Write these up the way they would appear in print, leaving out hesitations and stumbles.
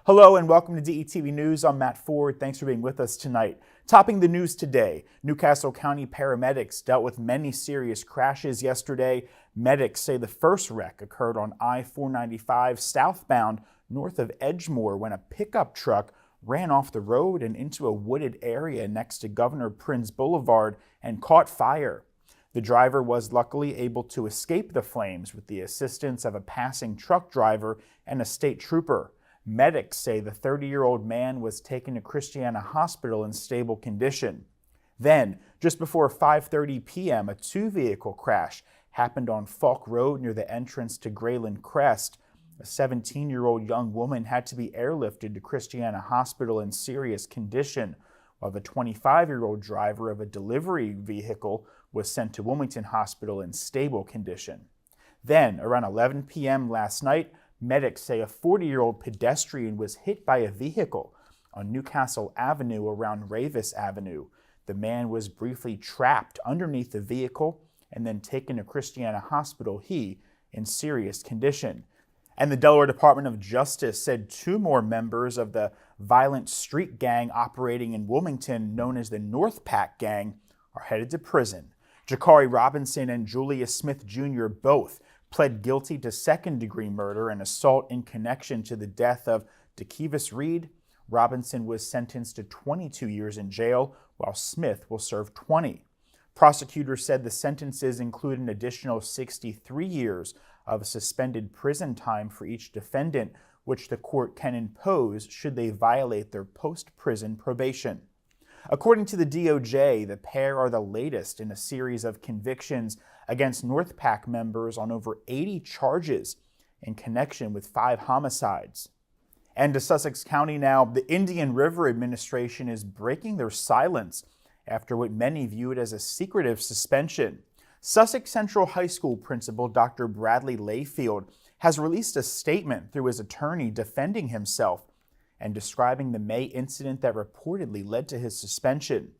Hello and welcome to DETV News. I'm Matt Ford. Thanks for being with us tonight. Topping the news today, Newcastle County paramedics dealt with many serious crashes yesterday. Medics say the first wreck occurred on I-495 southbound north of Edgemoor when a pickup truck ran off the road and into a wooded area next to Governor Prince Boulevard and caught fire. The driver was luckily able to escape the flames with the assistance of a passing truck driver and a state trooper. Medics say the 30-year-old man was taken to Christiana Hospital in stable condition. Then, just before 5:30 p.m., a two-vehicle crash happened on Falk Road near the entrance to Grayland Crest. A 17-year-old young woman had to be airlifted to Christiana Hospital in serious condition, while the 25-year-old driver of a delivery vehicle was sent to Wilmington Hospital in stable condition. Then, around 11 p.m. last night, medics say a 40-year-old pedestrian was hit by a vehicle on Newcastle Avenue around Ravis Avenue. The man was briefly trapped underneath the vehicle and then taken to Christiana Hospital, he in serious condition. And the Delaware Department of Justice said two more members of the violent street gang operating in Wilmington, known as the North Pack Gang, are headed to prison. Jakari Robinson and Julius Smith Jr. both pled guilty to second-degree murder and assault in connection to the death of DeKevis Reed. Robinson was sentenced to 22 years in jail, while Smith will serve 20. Prosecutors said the sentences include an additional 63 years of suspended prison time for each defendant, which the court can impose should they violate their post-prison probation. According to the DOJ, the pair are the latest in a series of convictions against North Pack members on over 80 charges in connection with 5 homicides. And to Sussex County now, the Indian River Administration is breaking their silence after what many viewed as a secretive suspension. Sussex Central High School principal Dr. Bradley Layfield has released a statement through his attorney defending himself and describing the May incident that reportedly led to his suspension.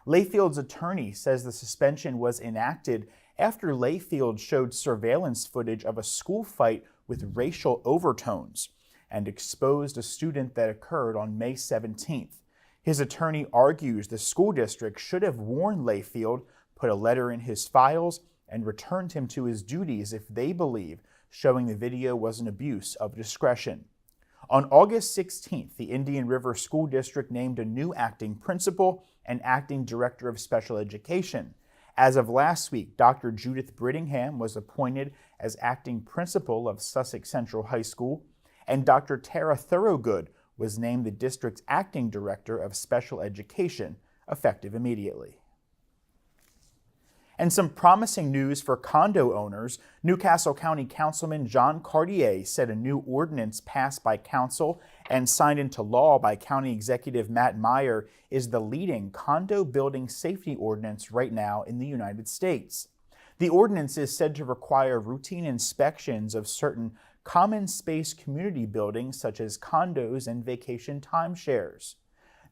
Layfield's attorney says the suspension was enacted after Layfield showed surveillance footage of a school fight with racial overtones and exposed a student that occurred on May 17th. His attorney argues the school district should have warned Layfield, put a letter in his files, and returned him to his duties if they believe showing the video was an abuse of discretion. On August 16th, the Indian River School District named a new acting principal and acting director of special education. As of last week, Dr. Judith Brittingham was appointed as acting principal of Sussex Central High School, and Dr. Tara Thorogood was named the district's acting director of special education, effective immediately. And some promising news for condo owners. Newcastle County Councilman John Cartier said a new ordinance passed by council and signed into law by County Executive Matt Meyer is the leading condo building safety ordinance right now in the United States. The ordinance is said to require routine inspections of certain common space community buildings such as condos and vacation timeshares.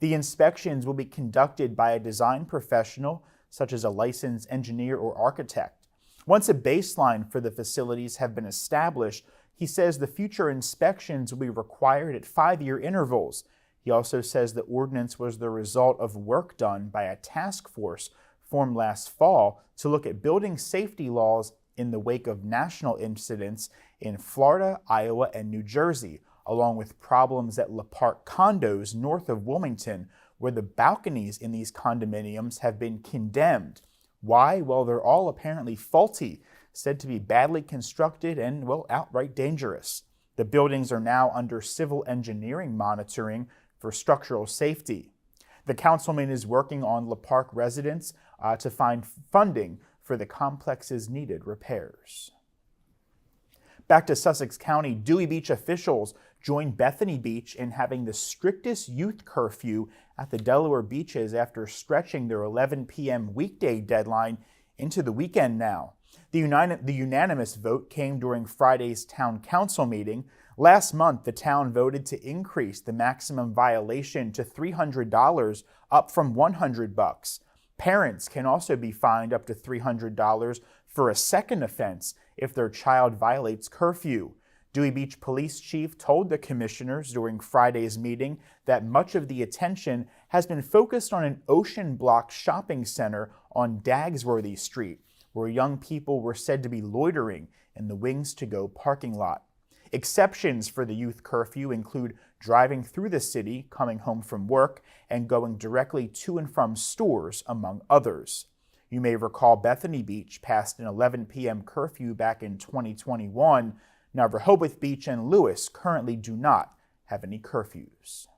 The inspections will be conducted by a design professional such as a licensed engineer or architect. Once a baseline for the facilities have been established, he says the future inspections will be required at 5-year intervals. He also says the ordinance was the result of work done by a task force formed last fall to look at building safety laws in the wake of national incidents in Florida, Iowa, and New Jersey, along with problems at Le Parc condos north of Wilmington, where the balconies in these condominiums have been condemned. Why? Well, they're all apparently faulty, said to be badly constructed and, well, outright dangerous. The buildings are now under civil engineering monitoring for structural safety. The councilman is working on Le Parc residents to find funding for the complex's needed repairs. Back to Sussex County, Dewey Beach officials joined Bethany Beach in having the strictest youth curfew at the Delaware beaches after stretching their 11 p.m. weekday deadline into the weekend now. The unanimous vote came during Friday's town council meeting. Last month, the town voted to increase the maximum violation to $300, up from $100. Parents can also be fined up to $300 for a second offense if their child violates curfew. Dewey Beach Police Chief told the commissioners during Friday's meeting that much of the attention has been focused on an ocean block shopping center on Dagsworthy Street, where young people were said to be loitering in the Wings to Go parking lot. Exceptions for the youth curfew include driving through the city, coming home from work, and going directly to and from stores, among others. You may recall Bethany Beach passed an 11 p.m. curfew back in 2021. Now, Rehoboth Beach and Lewis currently do not have any curfews.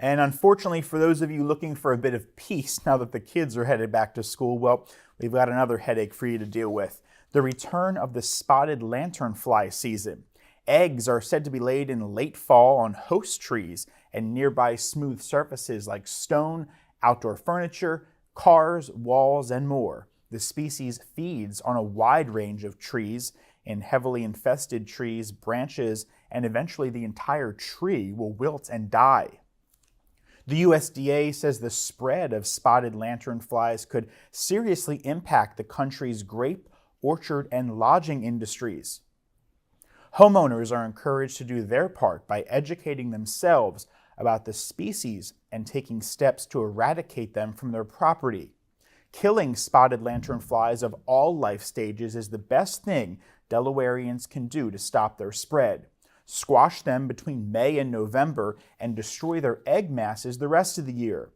And unfortunately, for those of you looking for a bit of peace now that the kids are headed back to school, well, we've got another headache for you to deal with: the return of the spotted lanternfly season. Eggs are said to be laid in late fall on host trees and nearby smooth surfaces like stone, outdoor furniture, cars, walls, and more. The species feeds on a wide range of trees. In heavily infested trees, branches, and eventually the entire tree will wilt and die. The USDA says the spread of spotted lanternflies could seriously impact the country's grape, orchard, and lodging industries. Homeowners are encouraged to do their part by educating themselves about the species and taking steps to eradicate them from their property. Killing spotted lanternflies of all life stages is the best thing Delawareans can do to stop their spread. Squash them between May and November and destroy their egg masses the rest of the year.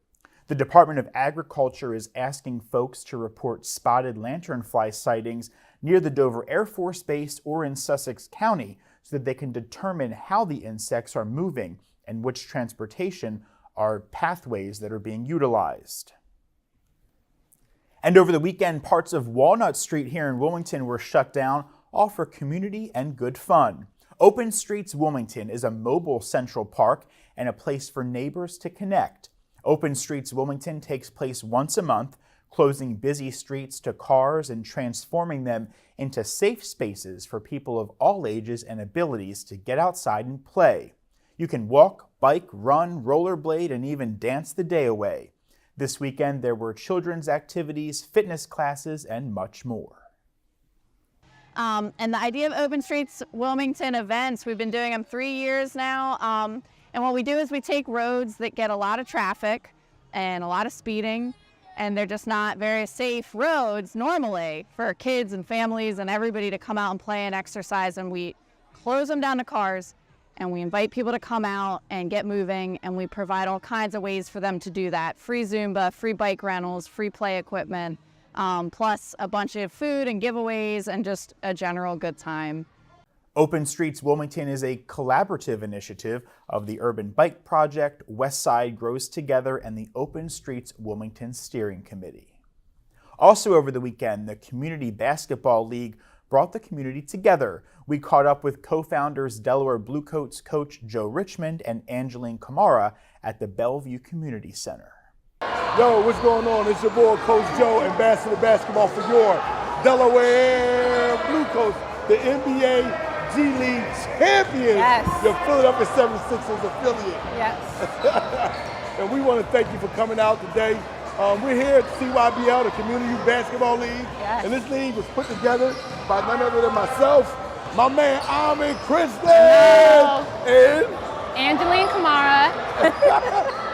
The Department of Agriculture is asking folks to report spotted lanternfly sightings near the Dover Air Force Base or in Sussex County so that they can determine how the insects are moving and which transportation are pathways that are being utilized. And over the weekend, parts of Walnut Street here in Wilmington were shut down, all for community and good fun. Open Streets Wilmington is a mobile central park and a place for neighbors to connect. Open Streets Wilmington takes place once a month, closing busy streets to cars and transforming them into safe spaces for people of all ages and abilities to get outside and play. You can walk, bike, run, rollerblade, and even dance the day away. This weekend there were children's activities, fitness classes, and much more. And the idea of Open Streets Wilmington events, we've been doing them 3 years now. And what we do is we take roads that get a lot of traffic and a lot of speeding, and they're just not very safe roads normally for kids and families and everybody to come out and play and exercise. And we close them down to cars, and we invite people to come out and get moving, and we provide all kinds of ways for them to do that. Free Zumba, free bike rentals, free play equipment. Plus a bunch of food and giveaways and just a general good time. Open Streets Wilmington is a collaborative initiative of the Urban Bike Project, Westside Grows Together, and the Open Streets Wilmington Steering Committee. Also over the weekend, the Community Basketball League brought the community together. We caught up with co-founders Delaware Bluecoats coach Joe Richmond and Angeline Kamara at the Bellevue Community Center. Yo, what's going on? It's your boy, Coach Joe, Ambassador Basketball for your Delaware Bluecoats, the NBA G League champions, yes. Your Philadelphia 76ers affiliate. Yes. And we want to thank you for coming out today. We're here at CYBL, the Community Youth Basketball League. Yes. And this league was put together by none other than myself, my man, Armin Kristen, and Angeline Kamara.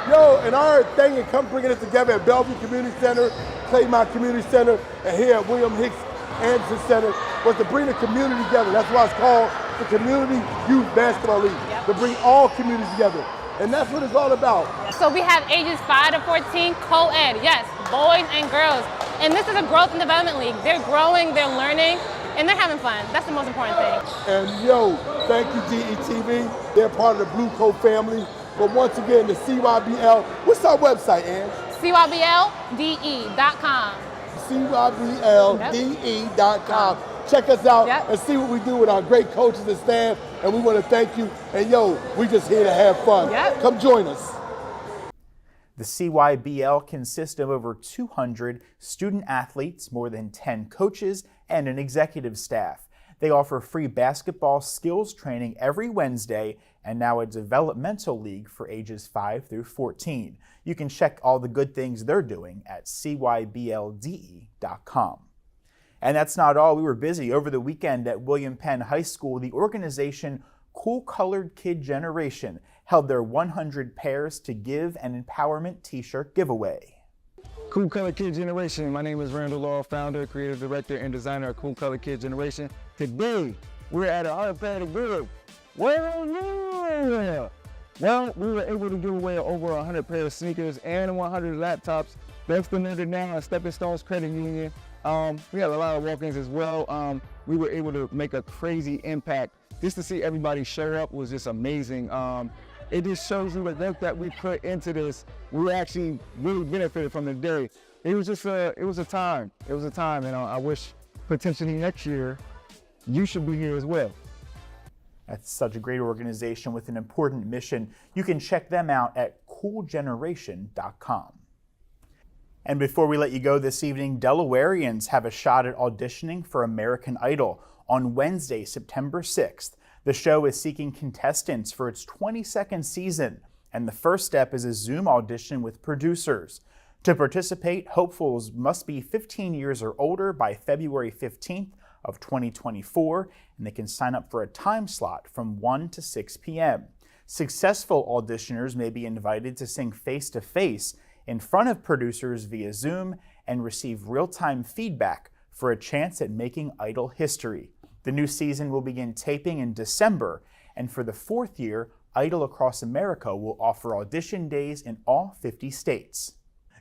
Yo, and our thing and come bringing it together at Bellevue Community Center, Claymont Community Center, and here at William Hicks Anderson Center was to bring the community together. That's why it's called the Community Youth Basketball League, to bring all communities together. And that's what it's all about. So we have ages 5 to 14 co-ed, yes, boys and girls. And this is a growth and development league. They're growing, they're learning, and they're having fun. That's the most important thing. And yo, thank you DETV. They're part of the Blue Coat family. But once again, the CYBL, what's our website, Ange? CYBLDE.com. CYBLDE.com. Check us out and see what we do with our great coaches and staff. And we want to thank you. And yo, we just here to have fun. Come join us. The CYBL consists of over 200 student athletes, more than 10 coaches, and an executive staff. They offer free basketball skills training every Wednesday and now a developmental league for ages 5 through 14. You can check all the good things they're doing at CYBLDE.com. And that's not all. We were busy over the weekend at William Penn High School. The organization Cool Colored Kid Generation held their 100 Pairs to Give and Empowerment t-shirt giveaway. Cool Colored Kid Generation. My name is Randall Law, founder, creative director, and designer of Cool Colored Kid Generation. Today, we're at an Untitled Chapter. Well, we were able to give away over 100 pairs of sneakers and 100 laptops. Best Another now at Stepping Stones Credit Union. We had a lot of walk-ins as well. We were able to make a crazy impact. Just to see everybody show up was just amazing. It just shows you the work that we put into this. We actually really benefited from the day. It was just it was a time, and I wish potentially next year you should be here as well. That's such a great organization with an important mission. You can check them out at coolgeneration.com. And before we let you go this evening, Delawareans have a shot at auditioning for American Idol on Wednesday, September 6th. The show is seeking contestants for its 22nd season, and the first step is a Zoom audition with producers. To participate, hopefuls must be 15 years or older by February 15th of 2024, and they can sign up for a time slot from 1 to 6 p.m. Successful auditioners may be invited to sing face-to-face in front of producers via Zoom and receive real-time feedback for a chance at making Idol history. The new season will begin taping in December, and for the fourth year, Idol Across America will offer audition days in all 50 states.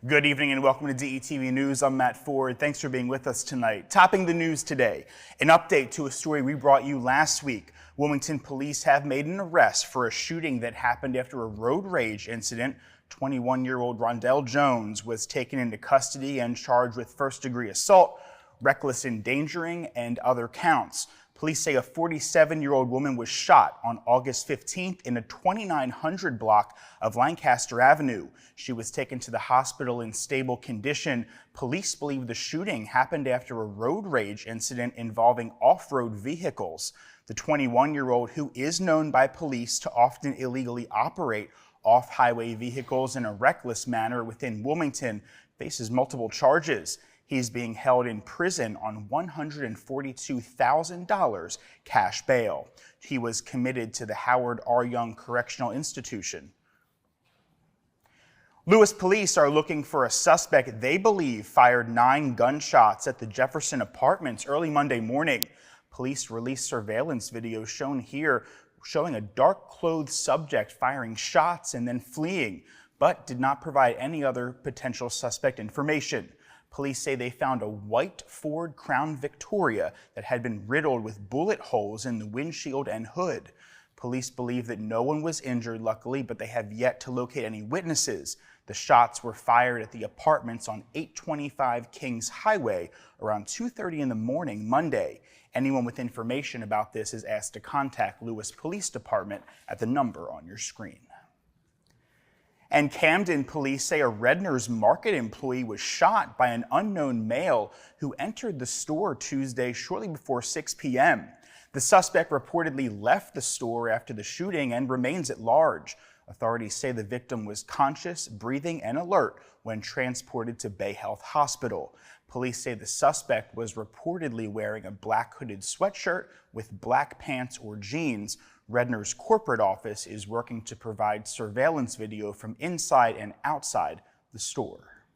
Good evening and welcome to DETV News. I'm Matt Ford. Thanks for being with us tonight. Topping the news today, an update to a story we brought you last week. Wilmington police have made an arrest for a shooting that happened after a road rage incident. 21-year-old Rondell Jones was taken into custody and charged with first-degree assault, reckless endangering, and other counts. Police say a 47-year-old woman was shot on August 15th in a 2900 block of Lancaster Avenue. She was taken to the hospital in stable condition. Police believe the shooting happened after a road rage incident involving off-road vehicles. The 21-year-old, who is known by police to often illegally operate off-highway vehicles in a reckless manner within Wilmington, faces multiple charges. He's being held in prison on $142,000 cash bail. He was committed to the Howard R. Young Correctional Institution. Lewis police are looking for a suspect they believe fired 9 gunshots at the Jefferson Apartments early Monday morning. Police released surveillance video shown here showing a dark-clothed subject firing shots and then fleeing, but did not provide any other potential suspect information. Police say they found a white Ford Crown Victoria that had been riddled with bullet holes in the windshield and hood. Police believe that no one was injured, luckily, but they have yet to locate any witnesses. The shots were fired at the apartments on 825 Kings Highway around 2:30 in the morning Monday. Anyone with information about this is asked to contact Lewis Police Department at the number on your screen. And Camden police say a Redner's Market employee was shot by an unknown male who entered the store Tuesday shortly before 6 p.m. The suspect reportedly left the store after the shooting and remains at large. Authorities say the victim was conscious, breathing, and alert when transported to Bay Health Hospital. Police say the suspect was reportedly wearing a black hooded sweatshirt with black pants or jeans. Redner's corporate office is working to provide surveillance video from inside and outside the store.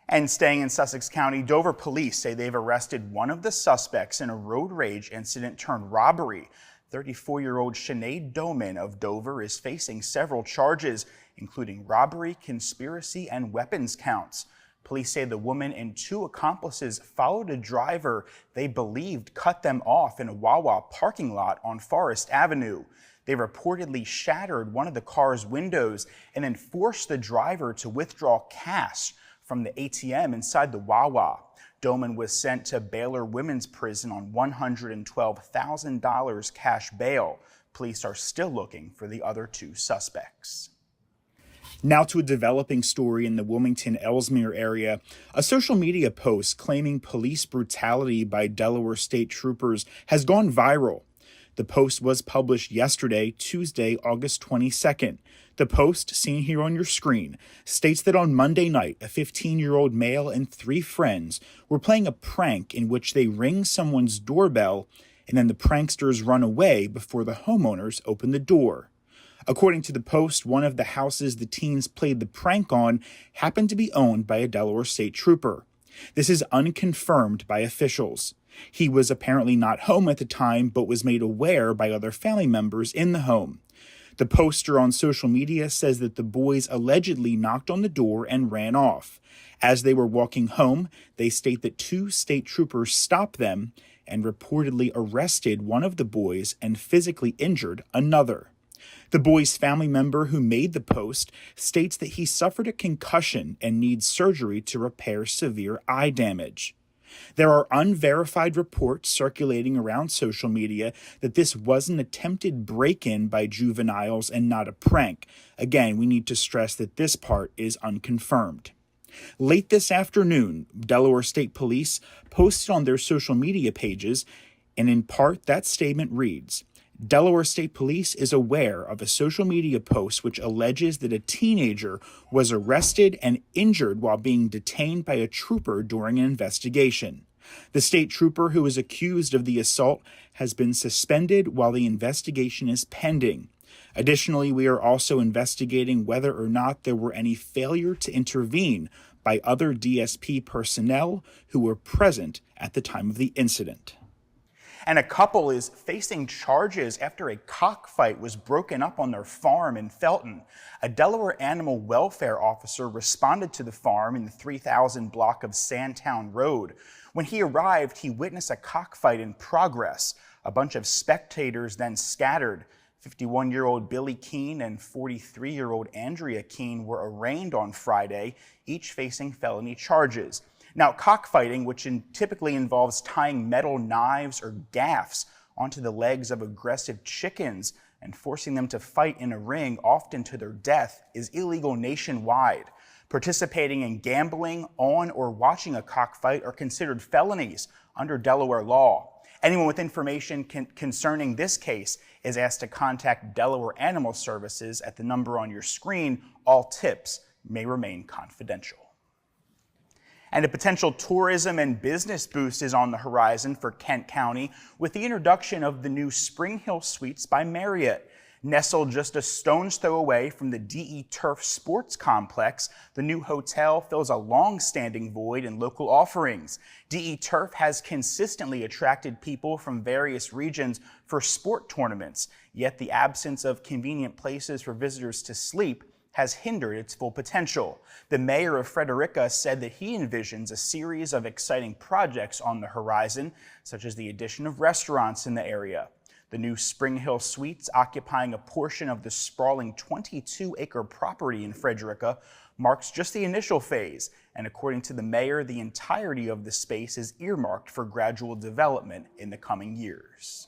And staying in Sussex County, Dover police say they've arrested one of the suspects in a road rage incident turned robbery. 34-year-old Sinead Doman of Dover is facing several charges, including robbery, conspiracy, and weapons counts. Police say the woman and 2 accomplices followed a driver they believed cut them off in a Wawa parking lot on Forest Avenue. They reportedly shattered one of the car's windows and then forced the driver to withdraw cash from the ATM inside the Wawa. Doman was sent to Baylor Women's Prison on $112,000 cash bail. Police are still looking for the other 2 suspects. Now to a developing story in the Wilmington-Ellesmere area. A social media post claiming police brutality by Delaware state troopers has gone viral. The post was published yesterday, Tuesday, August 22nd. The post, seen here on your screen, states that on Monday night, a 15-year-old male and 3 friends were playing a prank in which they ring someone's doorbell and then the pranksters run away before the homeowners open the door. According to the post, one of the houses the teens played the prank on happened to be owned by a Delaware state trooper. This is unconfirmed by officials. He was apparently not home at the time, but was made aware by other family members in the home. The poster on social media says that the boys allegedly knocked on the door and ran off. As they were walking home, they state that 2 state troopers stopped them and reportedly arrested one of the boys and physically injured another. The boy's family member who made the post states that he suffered a concussion and needs surgery to repair severe eye damage. There are unverified reports circulating around social media that this was an attempted break-in by juveniles and not a prank. Again, we need to stress that this part is unconfirmed. Late this afternoon, Delaware State Police posted on their social media pages, and in part that statement reads, Delaware State Police is aware of a social media post which alleges that a teenager was arrested and injured while being detained by a trooper during an investigation. The state trooper who is accused of the assault has been suspended while the investigation is pending. Additionally, we are also investigating whether or not there were any failure to intervene by other DSP personnel who were present at the time of the incident. And a couple is facing charges after a cockfight was broken up on their farm in Felton. A Delaware animal welfare officer responded to the farm in the 3000 block of Sandtown Road. When he arrived, he witnessed a cockfight in progress. A bunch of spectators then scattered. 51-year-old Billy Keene and 43-year-old Andrea Keene were arraigned on Friday, each facing felony charges. Now, cockfighting, which typically involves tying metal knives or gaffs onto the legs of aggressive chickens and forcing them to fight in a ring, often to their death, is illegal nationwide. Participating in gambling on or watching a cockfight are considered felonies under Delaware law. Anyone with information concerning this case is asked to contact Delaware Animal Services at the number on your screen. All tips may remain confidential. And a potential tourism and business boost is on the horizon for Kent County with the introduction of the new Spring Hill Suites by Marriott. Nestled just a stone's throw away from the DE Turf Sports Complex, the new hotel fills a long-standing void in local offerings. DE Turf has consistently attracted people from various regions for sport tournaments, yet the absence of convenient places for visitors to sleep has hindered its full potential. The mayor of Frederica said that he envisions a series of exciting projects on the horizon, such as the addition of restaurants in the area. The new Spring Hill Suites, occupying a portion of the sprawling 22-acre property in Frederica, marks just the initial phase, and according to the mayor, the entirety of the space is earmarked for gradual development in the coming years.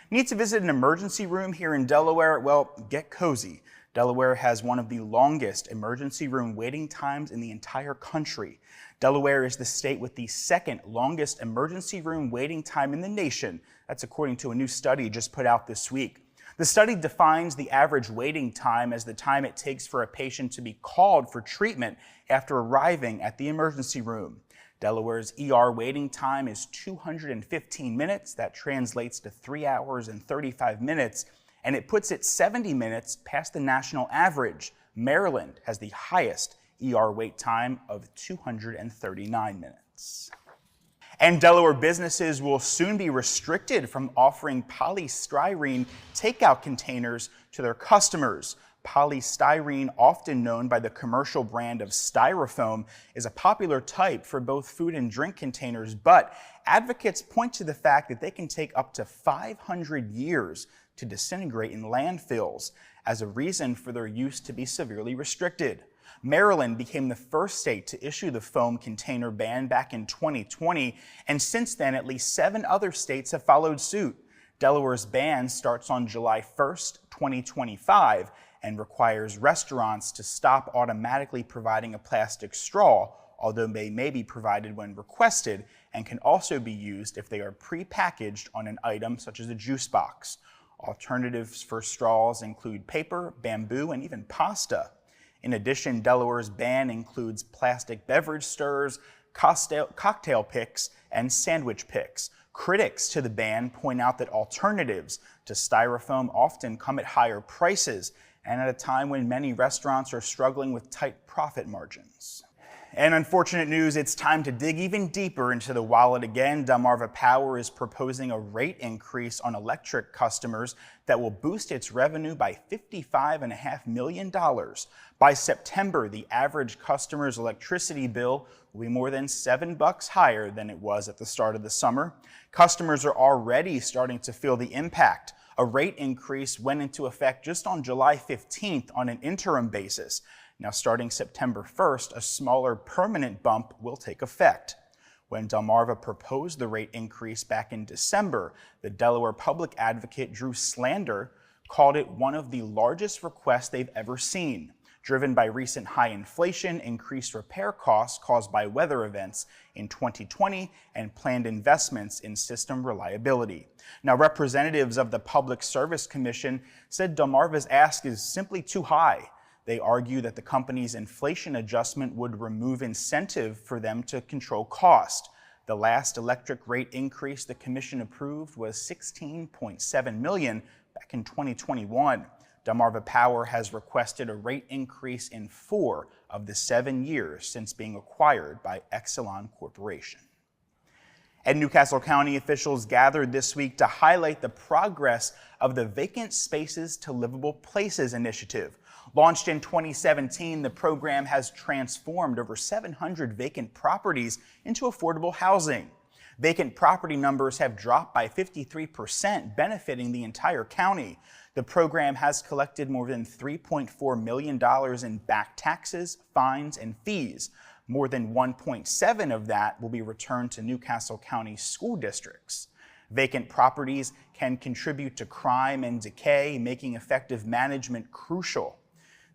Need to visit an emergency room here in Delaware? Well, get cozy. Delaware has one of the longest emergency room waiting times in the entire country. Delaware is the state with the second longest emergency room waiting time in the nation. That's according to a new study just put out this week. The study defines the average waiting time as the time it takes for a patient to be called for treatment after arriving at the emergency room. Delaware's ER waiting time is 215 minutes. That translates to 3 hours and 35 minutes. And it puts it 70 minutes past the national average. Maryland has the highest ER wait time of 239 minutes. And Delaware businesses will soon be restricted from offering polystyrene takeout containers to their customers. Polystyrene, often known by the commercial brand of Styrofoam, is a popular type for both food and drink containers, but advocates point to the fact that they can take up to 500 years to disintegrate in landfills as a reason for their use to be severely restricted. Maryland became the first state to issue the foam container ban back in 2020, and since then at least 7 other states have followed suit. Delaware's ban starts on July 1st, 2025, and requires restaurants to stop automatically providing a plastic straw, although they may be provided when requested, and can also be used if they are pre-packaged on an item such as a juice box. Alternatives for straws include paper, bamboo, and even pasta. In addition, Delaware's ban includes plastic beverage stirrers, cocktail picks, and sandwich picks. Critics to the ban point out that alternatives to styrofoam often come at higher prices and at a time when many restaurants are struggling with tight profit margins. And unfortunate news, it's time to dig even deeper into the wallet again. Delmarva Power is proposing a rate increase on electric customers that will boost its revenue by $55.5 million. By September, the average customer's electricity bill will be more than $7 higher than it was at the start of the summer. Customers are already starting to feel the impact. A rate increase went into effect just on July 15th on an interim basis. Now, starting September 1st, a smaller permanent bump will take effect. When Delmarva proposed the rate increase back in December, the Delaware public advocate Drew Slander called it one of the largest requests they've ever seen, driven by recent high inflation, increased repair costs caused by weather events in 2020, and planned investments in system reliability. Now, representatives of the Public Service Commission said Delmarva's ask is simply too high. They argue that the company's inflation adjustment would remove incentive for them to control cost. The last electric rate increase the commission approved was $16.7 million back in 2021. Delmarva Power has requested a rate increase in 4 of the 7 years since being acquired by Exelon Corporation. And Newcastle County officials gathered this week to highlight the progress of the Vacant Spaces to Livable Places initiative. Launched in 2017, the program has transformed over 700 vacant properties into affordable housing. Vacant property numbers have dropped by 53%, benefiting the entire county. The program has collected more than $3.4 million in back taxes, fines, and fees. More than 1.7 of that will be returned to Newcastle County school districts. Vacant properties can contribute to crime and decay, making effective management crucial.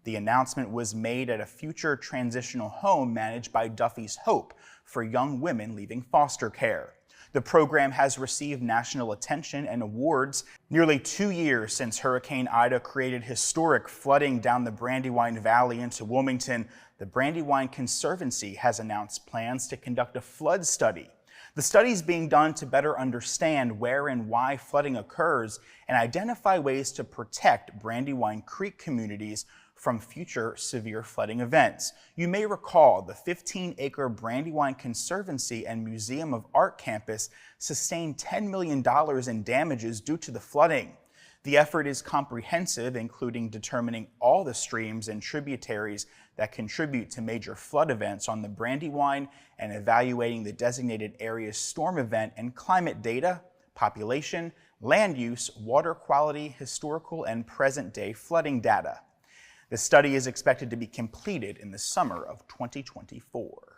The announcement was made at a future transitional home managed by Duffy's Hope for young women leaving foster care. The program has received national attention and awards nearly 2 years since Hurricane Ida created historic flooding down the Brandywine Valley into Wilmington. The Brandywine Conservancy has announced plans to conduct a flood study. The study is being done to better understand where and why flooding occurs and identify ways to protect Brandywine Creek communities from future severe flooding events. You may recall the 15-acre Brandywine Conservancy and Museum of Art campus sustained $10 million in damages due to the flooding. The effort is comprehensive, including determining all the streams and tributaries that contribute to major flood events on the Brandywine and evaluating the designated area's storm event and climate data, population, land use, water quality, historical, and present-day flooding data. The study is expected to be completed in the summer of 2024.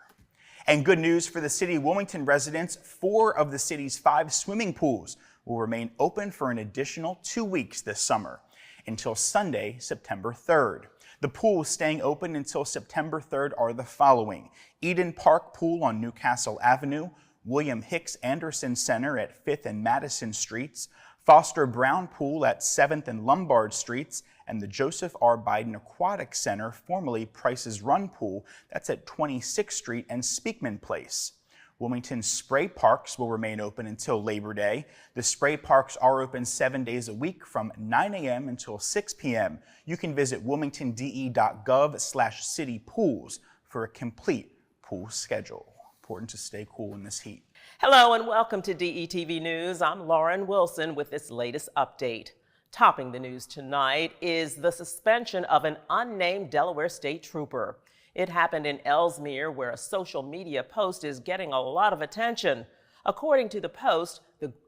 And good news for the city of Wilmington residents, 4 of the city's 5 swimming pools will remain open for an additional 2 weeks this summer, until Sunday, September 3rd. The pools staying open until September 3rd are the following: Eden Park Pool on Newcastle Avenue, William Hicks Anderson Center at 5th and Madison Streets, Foster Brown Pool at 7th and Lombard Streets, and the Joseph R. Biden Aquatic Center, formerly Price's Run Pool, that's at 26th Street and Speakman Place. Wilmington's spray parks will remain open until Labor Day. The spray parks are open 7 days a week from 9 a.m. until 6 p.m. You can visit wilmingtonde.gov/citypools for a complete pool schedule. Important to stay cool in this heat. Hello and welcome to DETV News. I'm Lauren Wilson with this latest update. Topping the news tonight is the suspension of an unnamed Delaware State Trooper. It happened in Ellesmere, where a social media post is getting a lot of attention. According to the post,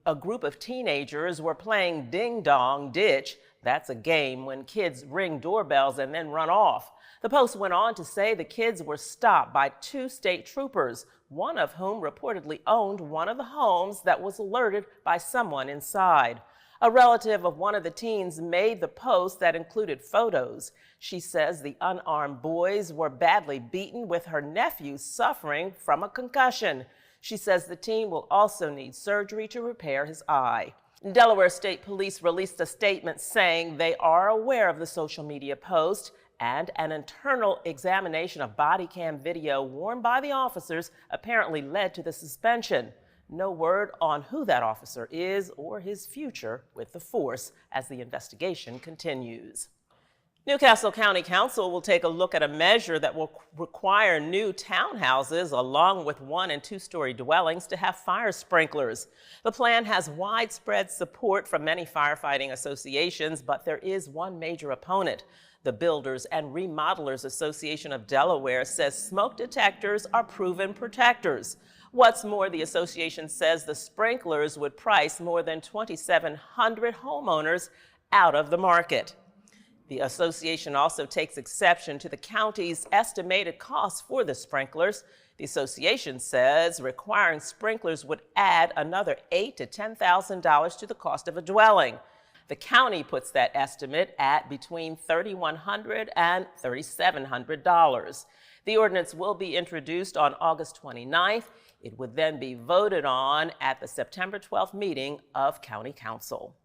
a group of teenagers were playing Ding Dong Ditch. That's a game when kids ring doorbells and then run off. The post went on to say the kids were stopped by 2 state troopers, one of whom reportedly owned one of the homes that was alerted by someone inside. A relative of one of the teens made the post that included photos. She says the unarmed boys were badly beaten, with her nephew suffering from a concussion. She says the teen will also need surgery to repair his eye. Delaware State Police released a statement saying they are aware of the social media post, and an internal examination of body cam video worn by the officers apparently led to the suspension. No word on who that officer is or his future with the force as the investigation continues. Newcastle County Council will take a look at a measure that will require new townhouses along with 1- and 2-story dwellings to have fire sprinklers. The plan has widespread support from many firefighting associations, but there is one major opponent. The Builders and Remodelers Association of Delaware says smoke detectors are proven protectors. What's more, the association says the sprinklers would price more than 2,700 homeowners out of the market. The association also takes exception to the county's estimated costs for the sprinklers. The association says requiring sprinklers would add another $8,000 to $10,000 to the cost of a dwelling. The county puts that estimate at between $3,100 and $3,700. The ordinance will be introduced on August 29th. It would then be voted on at the September 12th meeting of County Council.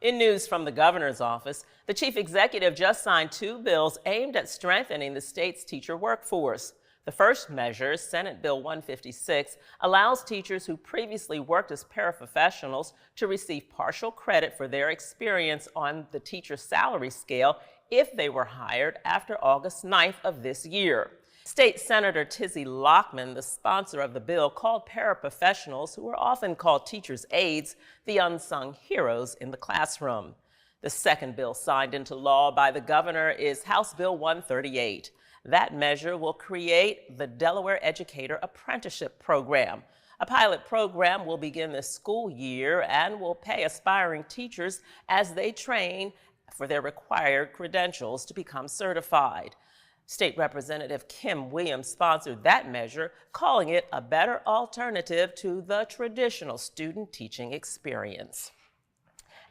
In news from the governor's office, the chief executive just signed 2 bills aimed at strengthening the state's teacher workforce. The first measure, Senate Bill 156, allows teachers who previously worked as paraprofessionals to receive partial credit for their experience on the teacher salary scale if they were hired after August 9th of this year. State Senator Tizzy Lockman, the sponsor of the bill, called paraprofessionals, who are often called teachers' aides, the unsung heroes in the classroom. The second bill signed into law by the governor is House Bill 138. That measure will create the Delaware Educator Apprenticeship program. A pilot program will begin this school year and will pay aspiring teachers as they train for their required credentials to become certified. State Representative Kim Williams sponsored that measure, calling it a better alternative to the traditional student teaching experience.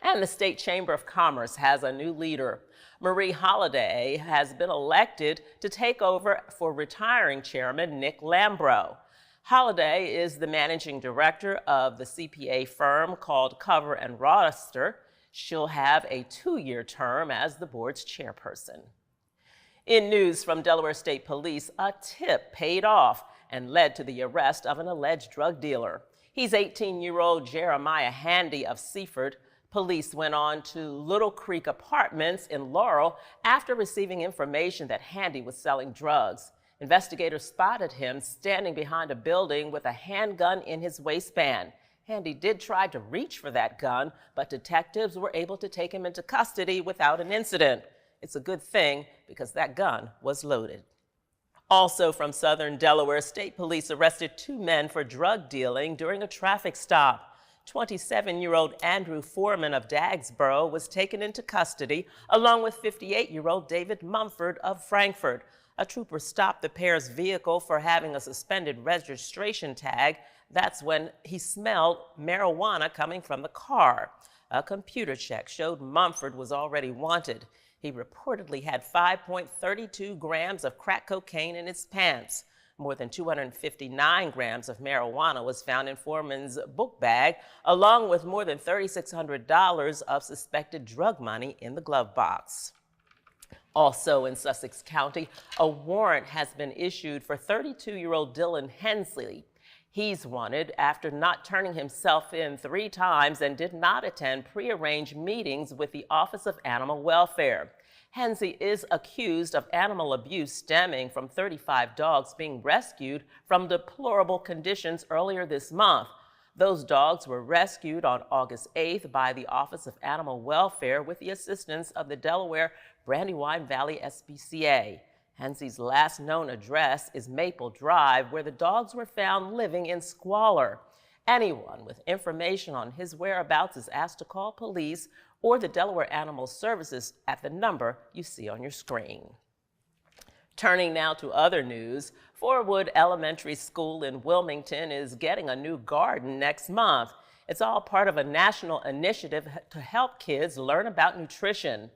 And the State Chamber of Commerce has a new leader. Marie Holliday has been elected to take over for retiring chairman Nick Lambro. Holliday is the managing director of the CPA firm called Cover and Roster. She'll have a 2-year term as the board's chairperson. In news from Delaware State Police, a tip paid off and led to the arrest of an alleged drug dealer. He's 18-year-old Jeremiah Handy of Seaford. Police went on to Little Creek Apartments in Laurel after receiving information that Handy was selling drugs. Investigators spotted him standing behind a building with a handgun in his waistband. Handy did try to reach for that gun, but detectives were able to take him into custody without an incident. It's a good thing because that gun was loaded. Also from southern Delaware, State Police arrested 2 men for drug dealing during a traffic stop. 27-year-old Andrew Foreman of Dagsboro was taken into custody along with 58-year-old David Mumford of Frankfort. A trooper stopped the pair's vehicle for having a suspended registration tag. That's when he smelled marijuana coming from the car. A computer check showed Mumford was already wanted. He reportedly had 5.32 grams of crack cocaine in his pants. More than 259 grams of marijuana was found in Foreman's book bag, along with more than $3,600 of suspected drug money in the glove box. Also in Sussex County, a warrant has been issued for 32-year-old Dylan Hensley. He's wanted after not turning himself in 3 times and did not attend prearranged meetings with the Office of Animal Welfare. Hensley is accused of animal abuse stemming from 35 dogs being rescued from deplorable conditions earlier this month. Those dogs were rescued on August 8th by the Office of Animal Welfare with the assistance of the Delaware Brandywine Valley SPCA. Hensley's last known address is Maple Drive, where the dogs were found living in squalor. Anyone with information on his whereabouts is asked to call police or the Delaware Animal Services at the number you see on your screen. Turning now to other news, Forwood Elementary School in Wilmington is getting a new garden next month. It's all part of a national initiative to help kids learn about nutrition.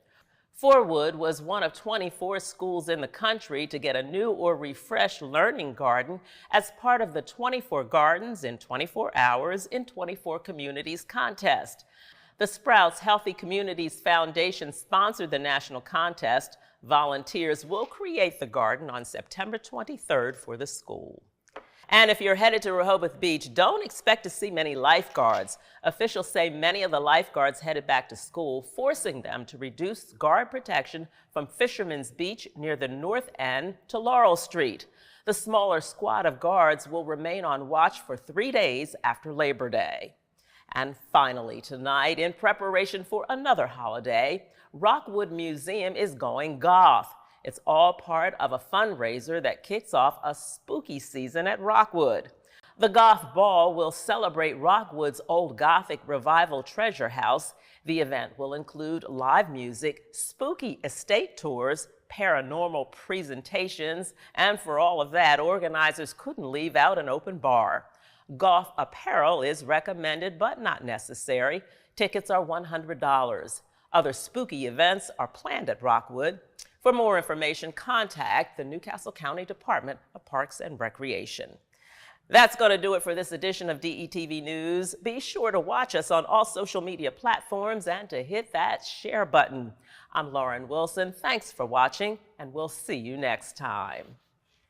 Forwood was one of 24 schools in the country to get a new or refreshed learning garden as part of the 24 Gardens in 24 Hours in 24 Communities contest. The Sprouts Healthy Communities Foundation sponsored the national contest. Volunteers will create the garden on September 23rd for the school. And if you're headed to Rehoboth Beach, don't expect to see many lifeguards. Officials say many of the lifeguards headed back to school, forcing them to reduce guard protection from Fisherman's Beach near the north end to Laurel Street. The smaller squad of guards will remain on watch for 3 days after Labor Day. And finally tonight, in preparation for another holiday, Rockwood Museum is going goth. It's all part of a fundraiser that kicks off a spooky season at Rockwood. The Goth Ball will celebrate Rockwood's old Gothic revival treasure house. The event will include live music, spooky estate tours, paranormal presentations, and for all of that, organizers couldn't leave out an open bar. Goth apparel is recommended but not necessary. Tickets are $100. Other spooky events are planned at Rockwood. For more information, contact the Newcastle County Department of Parks and Recreation. That's going to do it for this edition of DETV News. Be sure to watch us on all social media platforms and to hit that share button. I'm Lauren Wilson. Thanks for watching, and we'll see you next time.